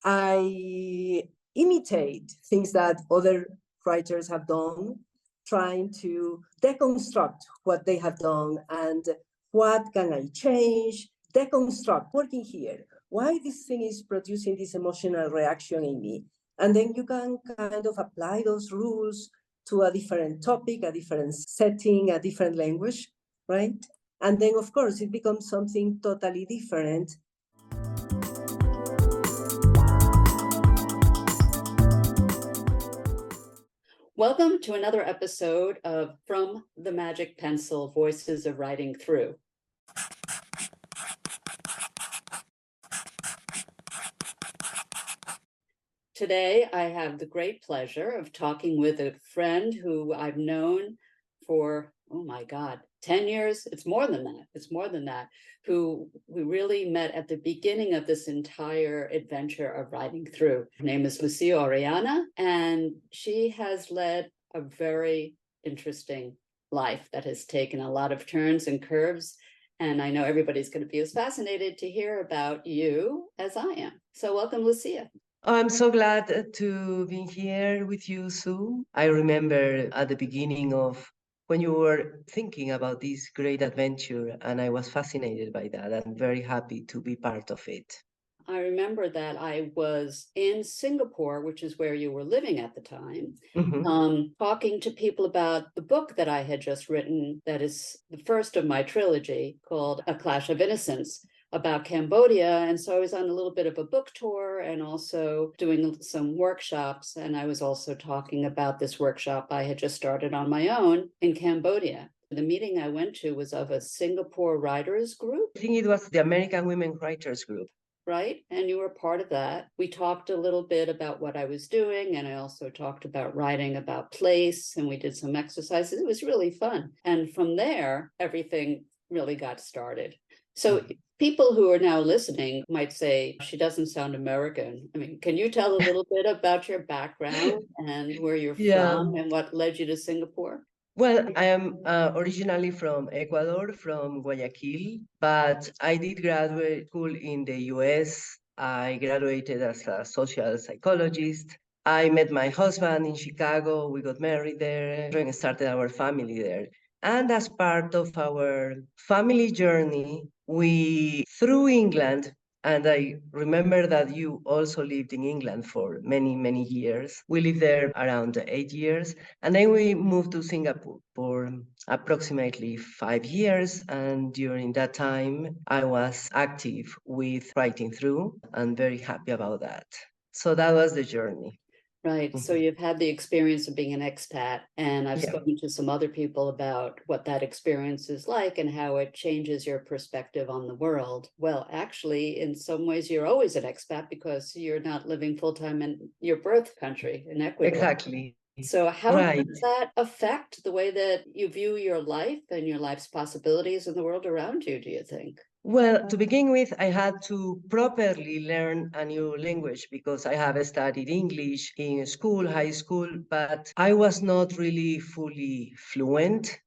I imitate things that other writers have done, trying to deconstruct what they have done and what can I change, deconstruct, working here, why this thing is producing this emotional reaction in me. And then you can kind of apply those rules to a different topic, a different setting, a different language, right? And then, of course, it becomes something totally different. Welcome to another episode of From the Magic Pencil, Voices of Writing Through. Today, I have the great pleasure of talking with a friend who I've known for, oh my God, 10 years. It's more than that, who we really met at the beginning of this entire adventure of writing through. Her name is Lucia Orellana, and she has led a very interesting life that has taken a lot of turns and curves. And I know everybody's going to be as fascinated to hear about you as I am. So welcome, Lucia. I'm so glad to be here with you, Sue. I remember at the beginning of when you were thinking about this great adventure, and I was fascinated by that. I'm very happy to be part of it. I remember that I was in Singapore, which is where you were living at the time, talking to people about the book that I had just written, that is the first of my trilogy, called A Clash of Innocence, about Cambodia. And so I was on a little bit of a book tour and also doing some workshops. And I was also talking about this workshop I had just started on my own in Cambodia. The meeting I went to was of a Singapore writers group. I think it was the American Women Writers Group. Right? And you were part of that. We talked a little bit about what I was doing, and I also talked about writing about place, and we did some exercises. It was really fun. And from there, everything really got started. So people who are now listening might say, she doesn't sound American. I mean, can you tell a little bit about your background and where you're from and what led you to Singapore? Well, I am originally from Ecuador, from Guayaquil, but I did graduate school in the US. I graduated as a social psychologist. I met my husband in Chicago. We got married there and started our family there. And as part of our family journey, we, through England, and I remember that you also lived in England for many, many years. We lived there around 8 years. And then we moved to Singapore for approximately 5 years. And during that time, I was active with writing through and very happy about that. So that was the journey. Right. So you've had the experience of being an expat, and I've spoken to some other people about what that experience is like and how it changes your perspective on the world. Well, actually, in some ways, you're always an expat because you're not living full-time in your birth country in Ecuador. Exactly. So how does that affect the way that you view your life and your life's possibilities in the world around you, do you think? Well, to begin with, I had to properly learn a new language because I have studied English in school, high school, but I was not really fully fluent.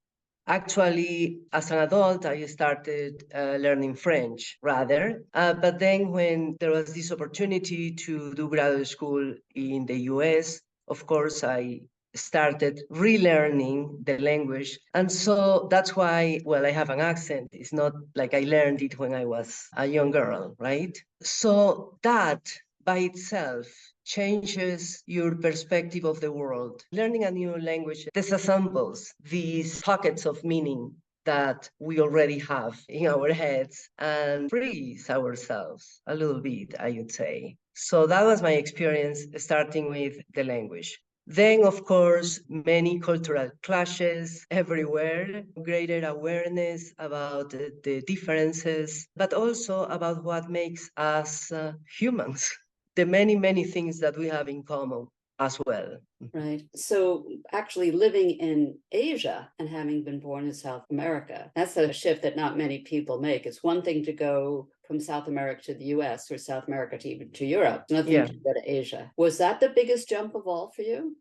Actually, as an adult, I started learning French rather. But then when there was this opportunity to do graduate school in the US, of course, I started relearning the language. And so that's why, well, I have an accent. It's not like I learned it when I was a young girl, right? So that by itself changes your perspective of the world. Learning a new language disassembles these pockets of meaning that we already have in our heads and frees ourselves a little bit, I would say. So that was my experience starting with the language. Then, of course, many cultural clashes everywhere, greater awareness about the differences, but also about what makes us humans, the many, many things that we have in common as well. Right. So actually living in Asia and having been born in South America, that's a shift that not many people make. It's one thing to go from South America to the US or South America to even to Europe. It's another thing to go to Asia. Was that the biggest jump of all for you?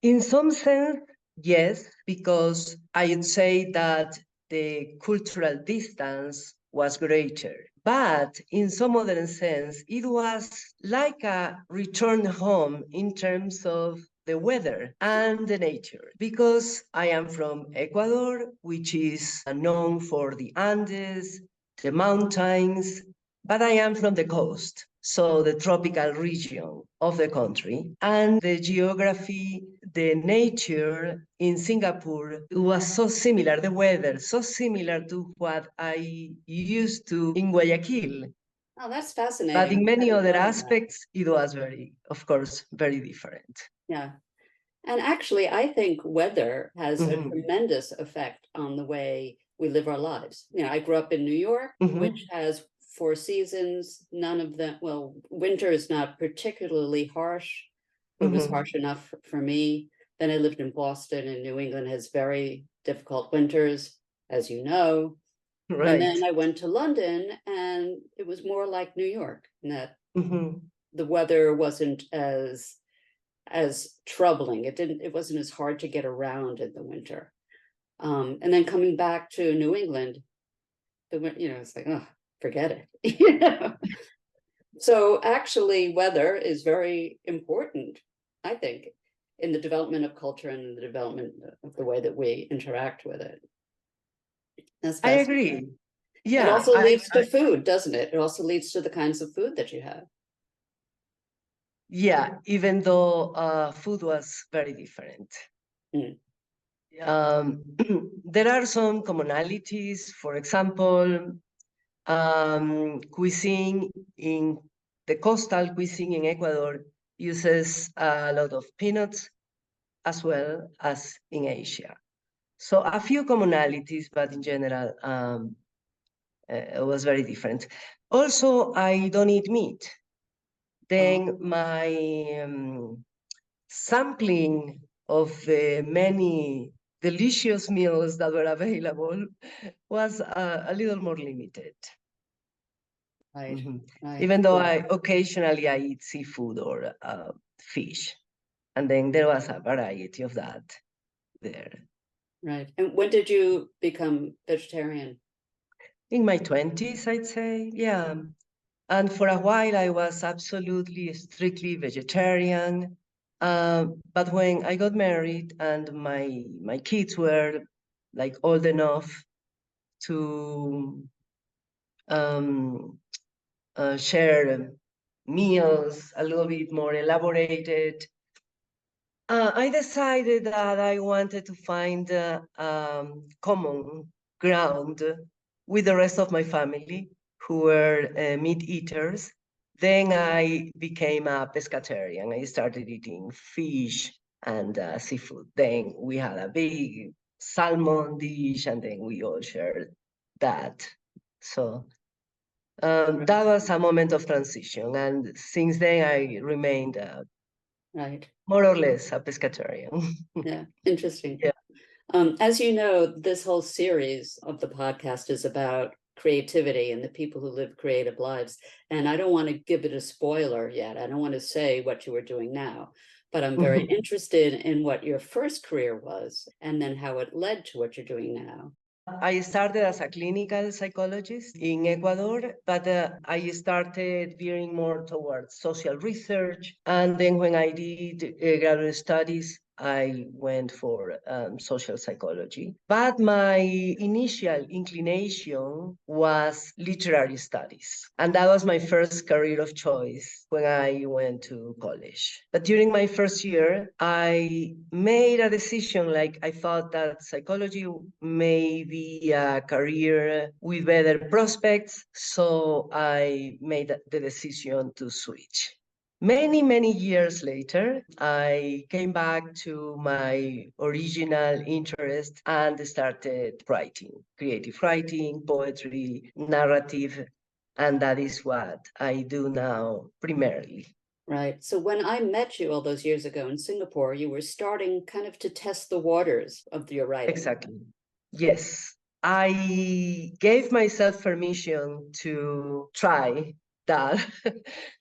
In some sense, yes, because I would say that the cultural distance was greater. But in some modern sense, it was like a return home in terms of the weather and the nature, because I am from Ecuador, which is known for the Andes, the mountains, but I am from the coast, so the tropical region of the country. And the geography, the nature in Singapore was so similar, the weather, so similar to what I used to in Guayaquil. Oh, that's But fascinating. in many I other didn't know that. aspects, it was very, of course, very different. Yeah. And actually, I think weather has a Mhm. tremendous effect on the way we live our lives. You know, I grew up in New York, which has 4 seasons, none of them, well, winter is not particularly harsh. It was Mhm. harsh enough for me. Then I lived in Boston, and New England has very difficult winters, as you know. And then Right. I went to London, and it was more like New York, in that Mhm. the weather wasn't as troubling. It wasn't as hard to get around in the winter. And then coming back to New England, it's like, oh, forget it. You know? So actually, weather is very important, I think, in the development of culture and in the development of the way that we interact with it. That's I fascinating. agree. It Yeah, also leads to food, doesn't it? It also leads to the kinds of food that you have. yeah, even though food was very different. Mm. There are some commonalities. For example, cuisine in the coastal cuisine in Ecuador uses a lot of peanuts as well as in Asia. So a few commonalities, but in general, it was very different. Also, I don't eat meat. Then my sampling of the many delicious meals that were available was a little more limited. Right, right. Even though occasionally I eat seafood or fish, and then there was a variety of that there. Right. And when did you become vegetarian? In my 20s, I'd say, yeah. And for a while, I was absolutely, strictly vegetarian. But when I got married and my kids were like old enough to um, share meals a little bit more elaborated, I decided that I wanted to find common ground with the rest of my family who were meat eaters. Then I became a pescatarian. I started eating fish and seafood. Then we had a big salmon dish, and then we all shared that. So that was a moment of transition. And since then, I remained Right. more or less a pescatarian. Yeah. Interesting. Yeah. As you know, this whole series of the podcast is about creativity and the people who live creative lives. And I don't want to give it a spoiler yet. I don't want to say what you are doing now, but I'm very interested in what your first career was and then how it led to what you're doing now. I started as a clinical psychologist in Ecuador, but I started veering more towards social research. And then when I did graduate studies, I went for social psychology. But my initial inclination was literary studies. And that was my first career of choice when I went to college. But during my first year, I made a decision, like I thought that psychology may be a career with better prospects. So I made the decision to switch. Many years later, I came back to my original interest and started writing, creative writing, poetry, narrative, and that is what I do now primarily. Right. So when I met you all those years ago in Singapore, you were starting kind of to test the waters of your writing. Exactly. Yes. I gave myself permission to try that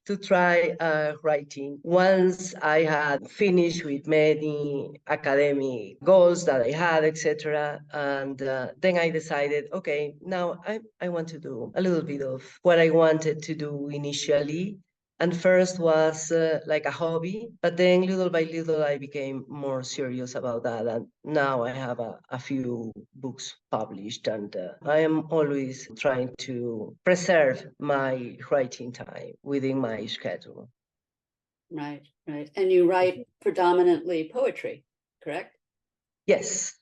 to try writing. Once I had finished with many academic goals that I had, etc., and then I decided, okay, now I want to do a little bit of what I wanted to do initially. And first was like a hobby, but then little by little I became more serious about that. And now I have a few books published, and I am always trying to preserve my writing time within my schedule. Right, right. And you write predominantly poetry, correct? Yes.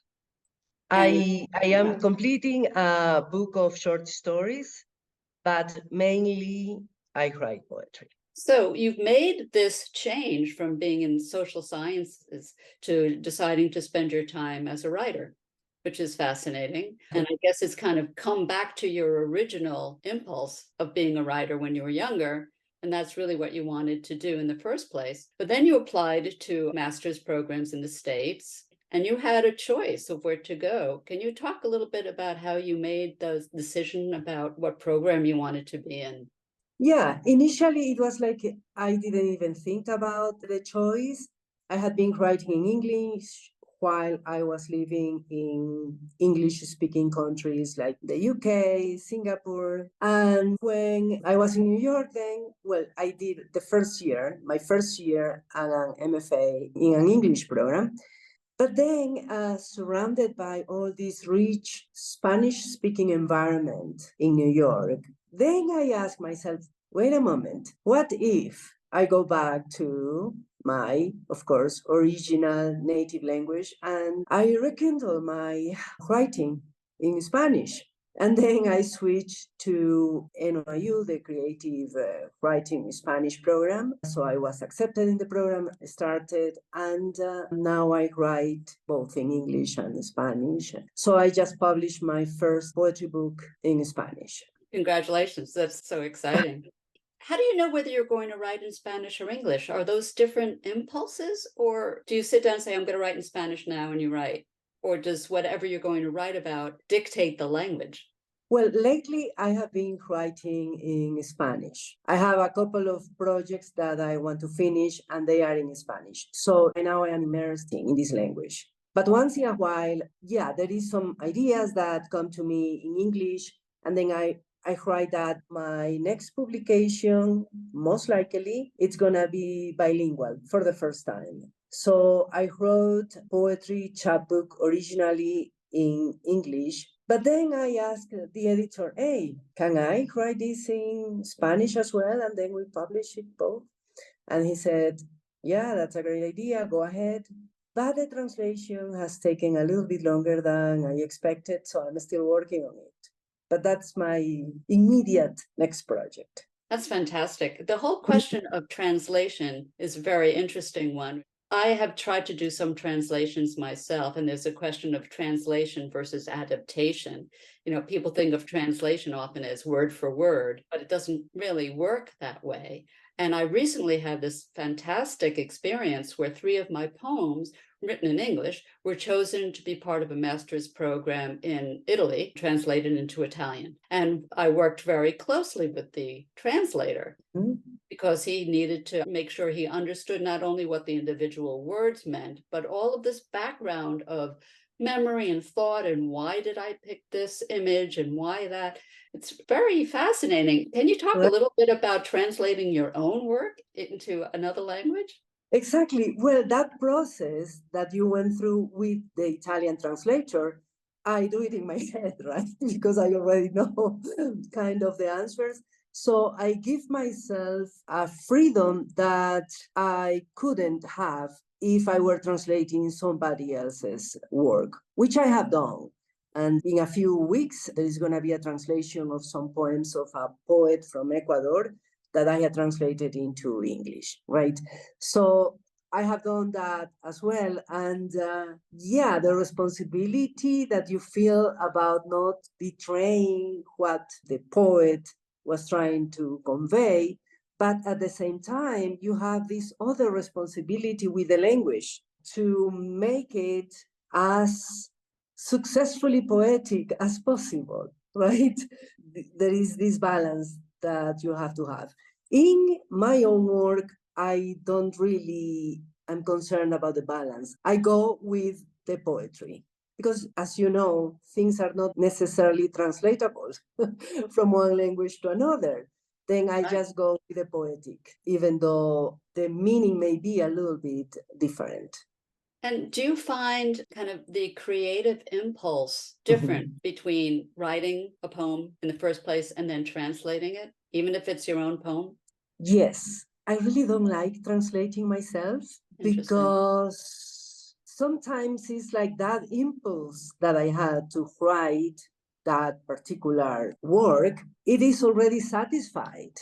And I am completing a book of short stories, but mainly I write poetry. so you've made this change from being in social sciences to deciding to spend your time as a writer, which is fascinating. And I guess it's kind of come back to your original impulse of being a writer when you were younger. And that's really what you wanted to do in the first place. But then you applied to master's programs in the States and you had a choice of where to go. Can you talk a little bit about how you made the decision about what program you wanted to be in? Yeah, initially it was like I didn't even think about the choice. I had been writing in English while I was living in English-speaking countries like the UK, Singapore. And when I was in New York, then, well, I did my first year, an MFA in an English program. But then, surrounded by all this rich Spanish-speaking environment in New York, then I asked myself, wait a moment, what if I go back to my, of course, original native language and I rekindle my writing in Spanish? And then I switched to NYU, the creative writing Spanish program. So I was accepted in the program, started, and now I write both in English and Spanish. So I just published my first poetry book in Spanish. Congratulations, that's so exciting. How do you know whether you're going to write in Spanish or English? Are those different impulses, or do you sit down and say, I'm going to write in Spanish now, and you write? Or does whatever you're going to write about dictate the language? Well, lately I have been writing in Spanish. I have a couple of projects that I want to finish and they are in Spanish. So now I am immersed in this language. But once in a while, yeah, there is some ideas that come to me in English, and then I write that my next publication, most likely, it's gonna be bilingual for the first time. So I wrote poetry chapbook originally in English, but then I asked the editor, hey, can I write this in Spanish as well? And then we publish it both. And he said, yeah, that's a great idea, go ahead. But the translation has taken a little bit longer than I expected, so I'm still working on it. But that's my immediate next project. That's fantastic. The whole question of translation is a very interesting one. I have tried to do some translations myself, and there's a question of translation versus adaptation. You know, people think of translation often as word for word, but it doesn't really work that way. And I recently had this fantastic experience where 3 of my poems, written in English, were chosen to be part of a master's program in Italy, translated into Italian. And I worked very closely with the translator because he needed to make sure he understood not only what the individual words meant, but all of this background of memory and thought, and why did I pick this image and why that. It's very fascinating. Can you talk a little bit about translating your own work into another language? Exactly. Well, that process that you went through with the Italian translator, I do it in my head, right? Because I already know kind of the answers. So I give myself a freedom that I couldn't have if I were translating somebody else's work, which I have done. And in a few weeks, there is going to be a translation of some poems of a poet from Ecuador that I had translated into English, right? So I have done that as well. And yeah, the responsibility that you feel about not betraying what the poet was trying to convey, but at the same time, you have this other responsibility with the language to make it as successfully poetic as possible, right? There is this balance that you have to have. In my own work, I don't really, I'm concerned about the balance. I go with the poetry because, as you know, things are not necessarily translatable from one language to another. Then I just go with the poetic, even though the meaning may be a little bit different. And do you find kind of the creative impulse different between writing a poem in the first place and then translating it, even if it's your own poem? Yes, I really don't like translating myself because sometimes it's like that impulse that I had to write that particular work, it is already satisfied.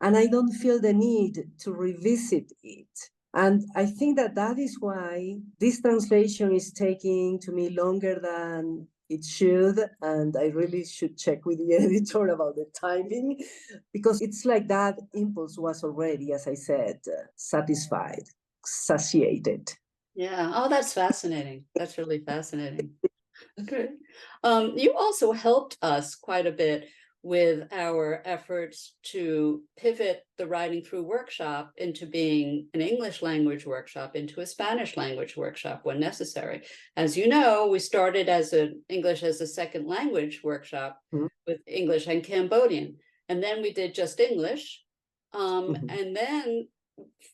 And I don't feel the need to revisit it. And I think that that is why this translation is taking to me longer than it should. And I really should check with the editor about the timing, because it's like that impulse was already, as I said, satisfied, satiated. Yeah. Oh, that's fascinating. That's really fascinating. Good. You also helped us quite a bit with our efforts to pivot the Writing Through workshop into being an English language workshop, into a Spanish language workshop when necessary. As you know, we started as an English as a second language workshop with English and Cambodian, and then we did just English. And then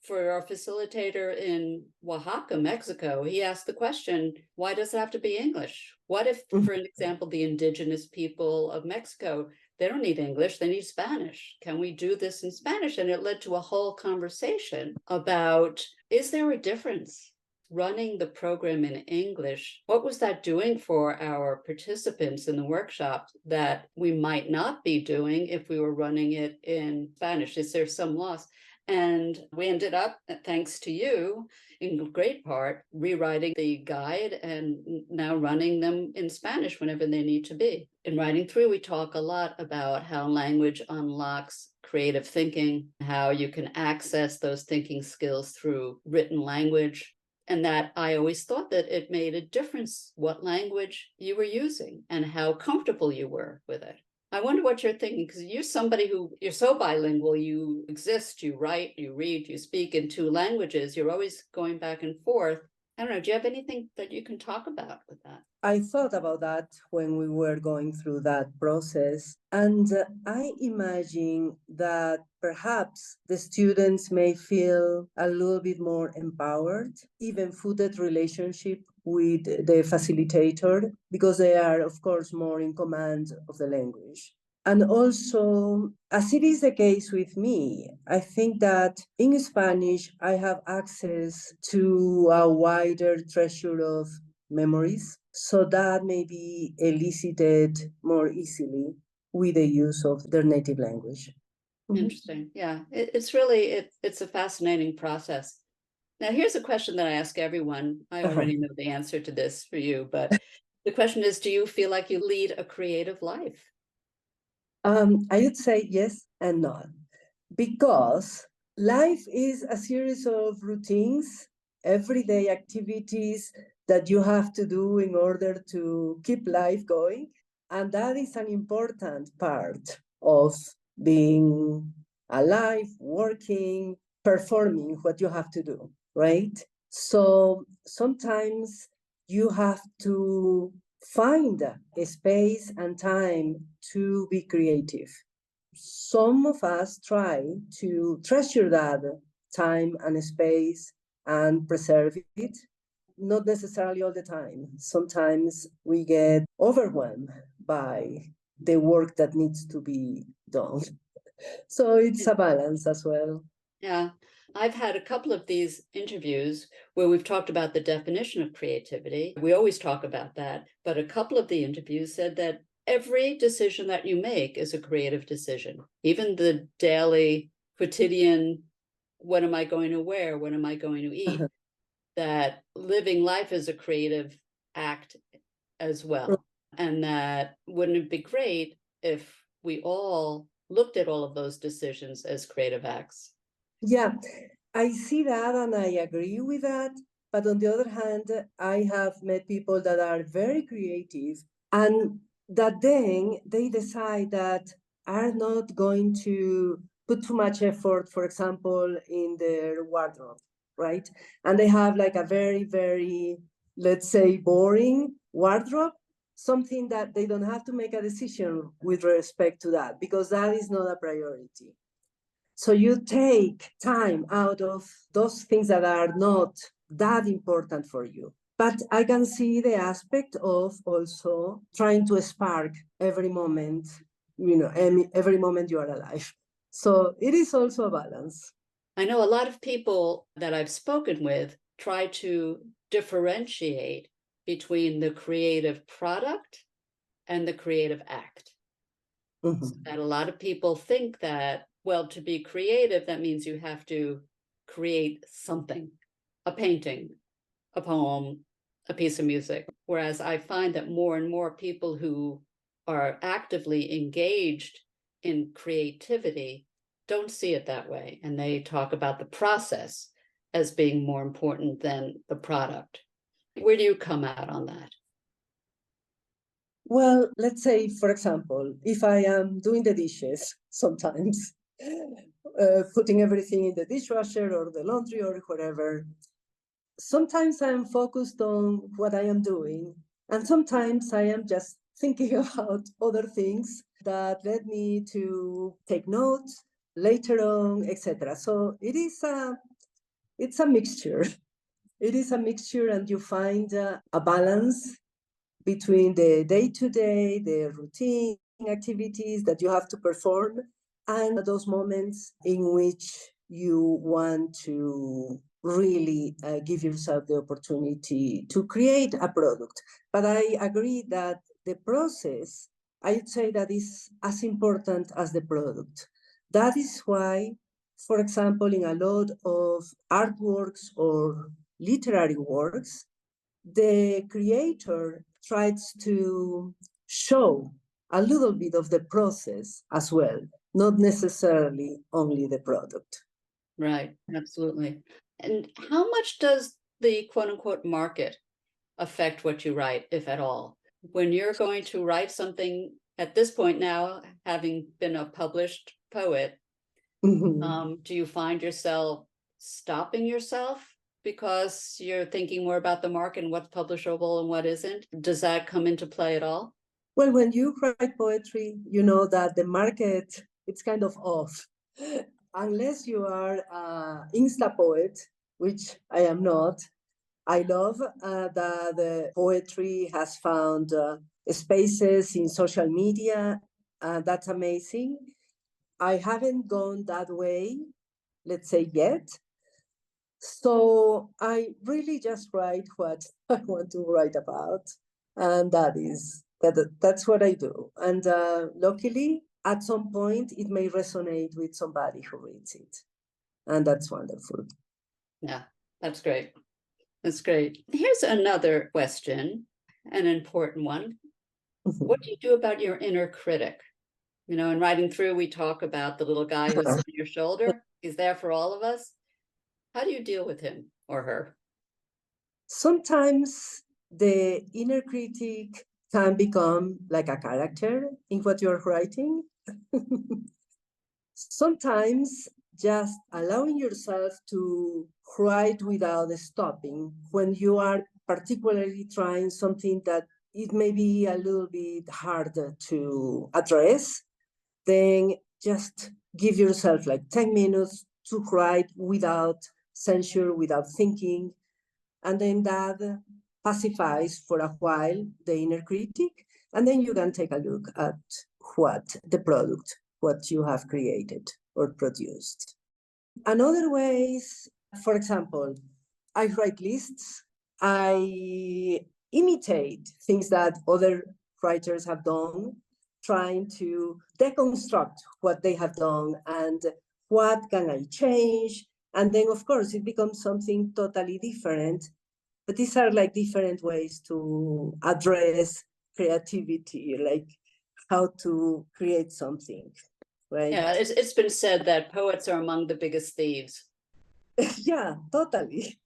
for our facilitator in Oaxaca, Mexico, he asked the question, why does it have to be English? What if, for an example, the indigenous people of Mexico, they don't need English, they need Spanish. Can we do this in Spanish? And it led to a whole conversation about, is there a difference running the program in English? What was that doing for our participants in the workshop that we might not be doing if we were running it in Spanish? Is there some loss? And we ended up, thanks to you, in great part, rewriting the guide and now running them in Spanish whenever they need to be. In Writing Through, we talk a lot about how language unlocks creative thinking, how you can access those thinking skills through written language, and that I always thought that it made a difference what language you were using and how comfortable you were with it. I wonder what you're thinking, because you're somebody who, you're so bilingual, you exist, you write, you read, you speak in two languages, you're always going back and forth. I don't know, do you have anything that you can talk about with that? I thought about that when we were going through that process, and I imagine that perhaps the students may feel a little bit more empowered, even-footed relationship with the facilitator, because they are, of course, more in command of the language. And also, as it is the case with me, I think that in Spanish, I have access to a wider treasure of memories, so that may be elicited more easily with the use of their native language. Interesting. Yeah, it's really, it's a fascinating process. Now, here's a question that I ask everyone. I already know the answer to this for you, but the question is, do you feel like you lead a creative life? I would say yes and no, because life is a series of routines, everyday activities that you have to do in order to keep life going. And that is an important part of being alive, working, performing what you have to do, right? So sometimes you have to find a space and time to be creative. Some of us try to treasure that time and space and preserve it. Not necessarily all the time. Sometimes we get overwhelmed by the work that needs to be done. So it's a balance as well. Yeah, I've had a couple of these interviews where we've talked about the definition of creativity. We always talk about that, but a couple of the interviews said that every decision that you make is a creative decision. Even the daily, quotidian, what am I going to wear? What am I going to eat? That living life is a creative act as well. And that wouldn't it be great if we all looked at all of those decisions as creative acts? Yeah, I see that and I agree with that. But on the other hand, I have met people that are very creative and that then they decide that are not going to put too much effort, for example, in their wardrobe, right? And they have like a very, very, let's say, boring wardrobe, something that they don't have to make a decision with respect to that, because that is not a priority. So you take time out of those things that are not that important for you. But I can see the aspect of also trying to spark every moment, every moment you are alive. So it is also a balance. I know a lot of people that I've spoken with try to differentiate between the creative product and the creative act. Mhm. That a lot of people think that, well, to be creative, that means you have to create something, a painting, a poem, a piece of music. Whereas I find that more and more people who are actively engaged in creativity don't see it that way. And they talk about the process as being more important than the product. Where do you come out on that? Well, let's say, for example, if I am doing the dishes sometimes, putting everything in the dishwasher or the laundry or whatever, sometimes I am focused on what I am doing, and sometimes I am just thinking about other things that led me to take notes later on, etc. So it's a mixture. It is a mixture, and you find a balance between the day-to-day, the routine activities that you have to perform, and those moments in which you want to really give yourself the opportunity to create a product. But I agree that the process, I would say, that is as important as the product. That is why, for example, in a lot of artworks or literary works, the creator tries to show a little bit of the process as well, not necessarily only the product. Right, absolutely. And how much does the quote unquote market affect what you write, if at all? When you're going to write something at this point now, having been a published poet, do you find yourself stopping yourself because you're thinking more about the market and what's publishable and what isn't? Does that come into play at all? Well, when you write poetry, you know that the market, it's kind of off. Unless you are an Insta poet, which I am not. I love that the poetry has found spaces in social media. That's amazing. I haven't gone that way, let's say, yet. So I really just write what I want to write about, and that's what I do. And luckily, at some point, it may resonate with somebody who reads it, and that's wonderful. Yeah, that's great. That's great. Here's another question, an important one. What do you do about your inner critic? You know, in writing through, we talk about the little guy who's on your shoulder. He's there for all of us. How do you deal with him or her? Sometimes the inner critic can become like a character in what you're writing. Sometimes just allowing yourself to write without stopping when you are particularly trying something that it may be a little bit harder to address, then just give yourself like 10 minutes to write without censure, without thinking, and then that pacifies for a while the inner critic, and then you can take a look at what you have created or produced. Another ways, for example, I write lists, I imitate things that other writers have done, trying to deconstruct what they have done and what can I change. And then, of course, it becomes something totally different. But these are like different ways to address creativity, like how to create something, right? Yeah, it's been said that poets are among the biggest thieves. Yeah, totally.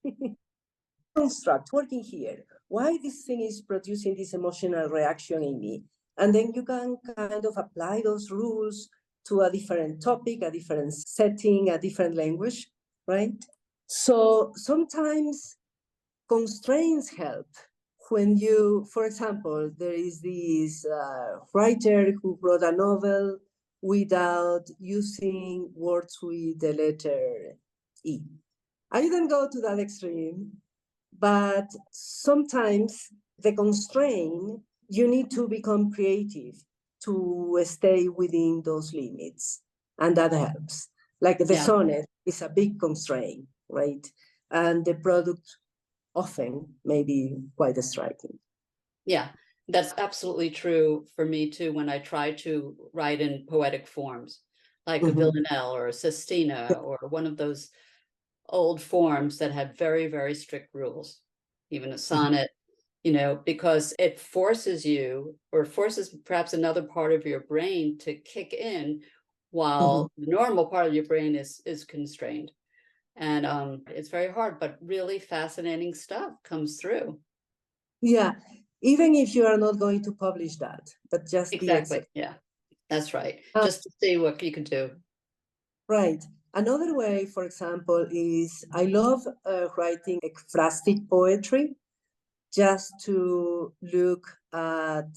Construct, working here. Why this thing is producing this emotional reaction in me? And then you can kind of apply those rules to a different topic, a different setting, a different language, right? So sometimes constraints help. When you, for example, there is this writer who wrote a novel without using words with the letter E. I didn't go to that extreme, but sometimes the constraint, you need to become creative to stay within those limits, and that helps. Like the sonnet is a big constraint, right? And the product often may be quite striking. Yeah, that's absolutely true for me too, when I try to write in poetic forms, like a villanelle or a sestina or one of those old forms that had very, very strict rules, even a sonnet, you know, because it forces you, or forces perhaps another part of your brain to kick in while the normal part of your brain is constrained. And it's very hard, but really fascinating stuff comes through. Yeah, even if you are not going to publish that, but just exactly. Yeah, that's right. Just to see what you can do. Right. Another way, for example, is I love writing ekphrastic poetry, just to look at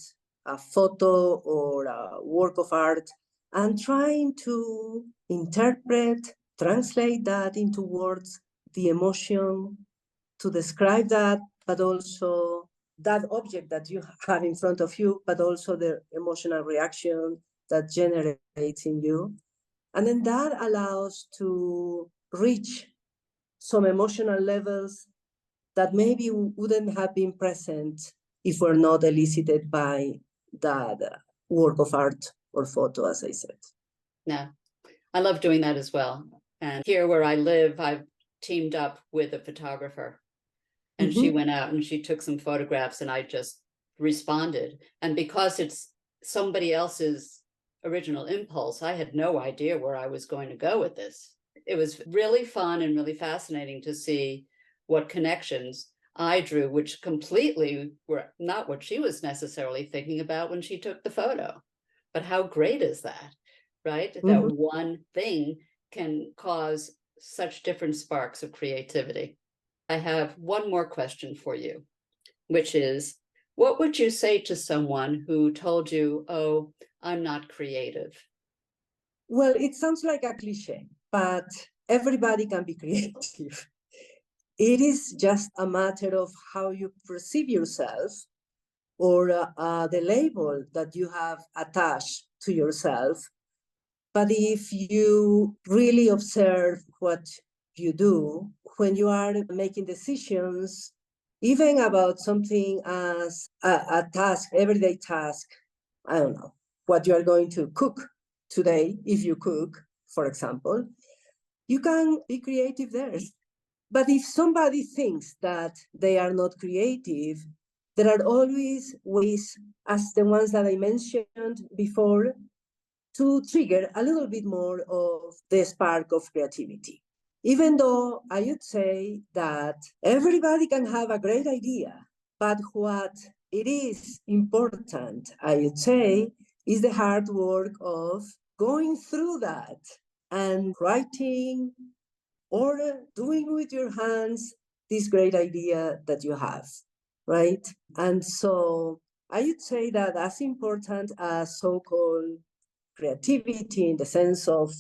a photo or a work of art and trying to interpret, translate that into words, the emotion, to describe that, but also that object that you have in front of you, but also the emotional reaction that generates in you. And then that allows to reach some emotional levels that maybe wouldn't have been present if we're not elicited by that work of art or photo, as I said. Yeah, I love doing that as well. And here where I live, I've teamed up with a photographer, and she went out and she took some photographs, and I just responded. And because it's somebody else's original impulse, I had no idea where I was going to go with this. It was really fun and really fascinating to see what connections I drew, which completely were not what she was necessarily thinking about when she took the photo. But how great is that, right? That one thing can cause such different sparks of creativity. I have one more question for you, which is, what would you say to someone who told you, oh, I'm not creative? Well, it sounds like a cliche, but everybody can be creative. It is just a matter of how you perceive yourself, or the label that you have attached to yourself. But if you really observe what you do when you are making decisions, even about something as a task, everyday task, I don't know, what you are going to cook today, if you cook, for example, you can be creative there. But if somebody thinks that they are not creative, there are always ways, as the ones that I mentioned before, to trigger a little bit more of the spark of creativity. Even though I would say that everybody can have a great idea, but what it is important, I would say, is the hard work of going through that and writing or doing with your hands this great idea that you have, right? And so I would say that as important as so-called creativity in the sense of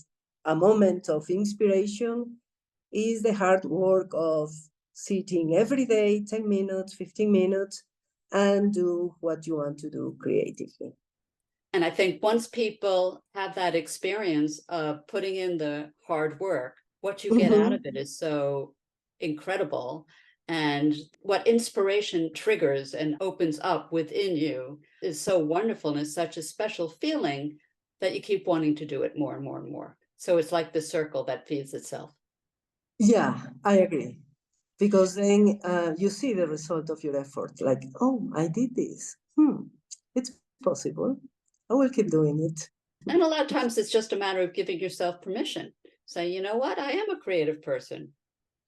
a moment of inspiration is the hard work of sitting every day, 10 minutes, 15 minutes, and do what you want to do creatively. And I think once people have that experience of putting in the hard work, what you get out of it is so incredible. And what inspiration triggers and opens up within you is so wonderful, and is such a special feeling that you keep wanting to do it more and more and more. So it's like the circle that feeds itself. Yeah, I agree. Because then you see the result of your effort, like, oh, I did this. It's possible. I will keep doing it. And a lot of times it's just a matter of giving yourself permission. Say, you know what? I am a creative person.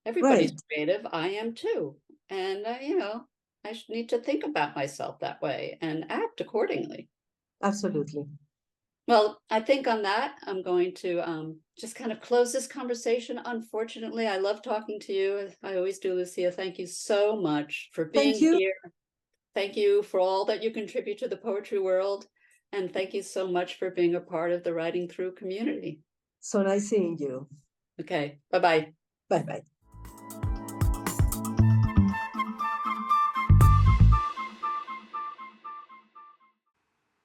Everybody's creative. I am too. And, you know, I need to think about myself that way and act accordingly. Absolutely. Well, I think on that, I'm going to just kind of close this conversation. Unfortunately, I love talking to you. I always do, Lucia. Thank you so much for being Thank you. here. Thank you for all that you contribute to the poetry world. And thank you so much for being a part of the Writing Through community. So nice seeing you. Okay, bye-bye. Bye-bye.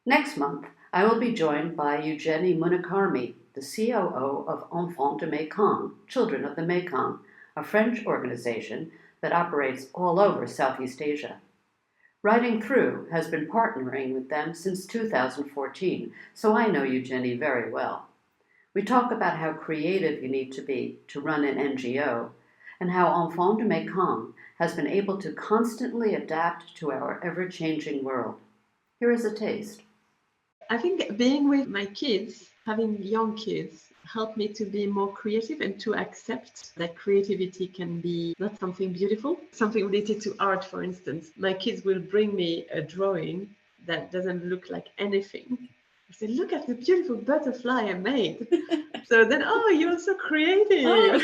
Next month, I will be joined by Eugenie Munakarmi, the COO of Enfants de Mekong, Children of the Mekong, a French organization that operates all over Southeast Asia. Writing Through has been partnering with them since 2014, so I know Eugenie very well. We talk about how creative you need to be to run an NGO, and how Enfants de Mekong has been able to constantly adapt to our ever-changing world. Here is a taste. I think being with my kids, having young kids, helped me to be more creative and to accept that creativity can be not something beautiful, something related to art, for instance. My kids will bring me a drawing that doesn't look like anything. I say, look at the beautiful butterfly I made. So then, oh, you're so creative. Oh.